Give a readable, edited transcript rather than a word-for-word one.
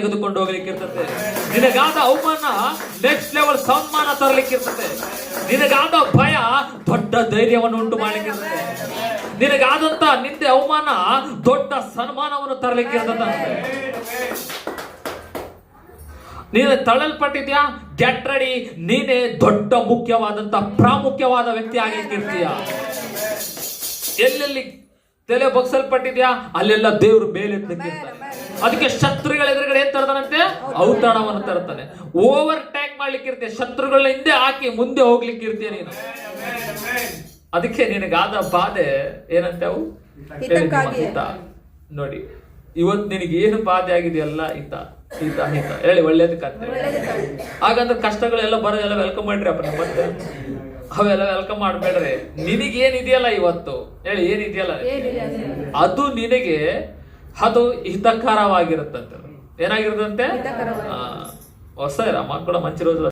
ತೆಗೆದುಕೊಂಡು ಹೋಗ್ಲಿಕ್ಕೆ ಇರ್ತದೆ. ನಿನಗಾದ ಅವಮಾನ ನೆಕ್ಸ್ಟ್ ಲೆವೆಲ್ ಸನ್ಮಾನ ತರಲಿಕ್ಕೆ ಇರ್ತದೆ. ನಿನಗಾದ ಭಯ ದೊಡ್ಡ ಧೈರ್ಯವನ್ನು ಉಂಟು ಮಾಡ್ಲಿಕ್ಕೆ ಇರ್ತದೆ. ನಿನಗಾದಂತ ನಿಂದೆ ಅವಮಾನ ದೊಡ್ಡ ಸನ್ಮಾನವನ್ನು ತರಲಿಕ್ಕೆ ಇರ್ತದೆ. ನೀನು ತಳ್ಳಲ್ಪಟ್ಟಿದ್ಯಾ, ಗೆಟ್ ರೆಡಿ. ನೀನೇ ದೊಡ್ಡ ಮುಖ್ಯವಾದಂತ ಪ್ರಾಮುಖ್ಯವಾದ ವ್ಯಕ್ತಿ ಆಗ್ಲಿಕ್ಕೆ ಇರ್ತೀಯ. ಎಲ್ಲೆಲ್ಲಿ ತಲೆ ಬಗ್ಸಲ್ಪಟ್ಟಿದ್ಯಾ ಅಲ್ಲೆಲ್ಲ ದೇವರು ಮೇಲೆ ಎತ್ತಲಿಕ್ಕಿರ್ತಾನೆ. ಅದಕ್ಕೆ ಶತ್ರುಗಳ ಎದುರುಗಡೆ ಏನ್ ತರ್ತಾನಂತೆ? ಔತಣವನ್ನು ತರ್ತಾನೆ. ಓವರ್ ಟ್ಯಾಕ್ ಮಾಡ್ಲಿಕ್ಕೆ ಇರ್ತೀಯ, ಶತ್ರುಗಳ ಹಿಂದೆ ಹಾಕಿ ಮುಂದೆ ಹೋಗ್ಲಿಕ್ಕೆ ಇರ್ತೀಯ ನೀನು. ಅದಕ್ಕೆ ನಿನಗಾದ ಬಾಧೆ ಏನಂತೆ? ಅವು ಹಿತ. ನೋಡಿ, ಇವತ್ತು ನಿನಗೆ ಏನು ಬಾಧೆ ಆಗಿದೆಯಲ್ಲ, ಹಿತ ಹಿತ ಹಿತ ಹೇಳಿ ಒಳ್ಳೇದಕ್ಕಂತೆ. ಹಾಗಂದ್ರೆ ಕಷ್ಟಗಳೆಲ್ಲ ಬರೋದೆಲ್ಲ ವೆಲ್ಕಮ್ ಮಾಡ್ರಿ ಅಪ್ಪ. ಮತ್ತೆ ಅವೆಲ್ಲ ವೆಲ್ಕಮ್ ಮಾಡ್ಬೇಡ್ರಿ. ನಿನಗೇನಿದೆಯಲ್ಲ ಇವತ್ತು ಹೇಳಿ, ಏನಿದೆಯಲ್ಲ ಅದು ನಿನಗೆ ಅದು ಹಿತಕರವಾಗಿರುತ್ತಂತೆ. ಏನಾಗಿರುತ್ತಂತೆ? ಹೊಸ ಮಕ್ಕಳ ಮಂచి రోజులు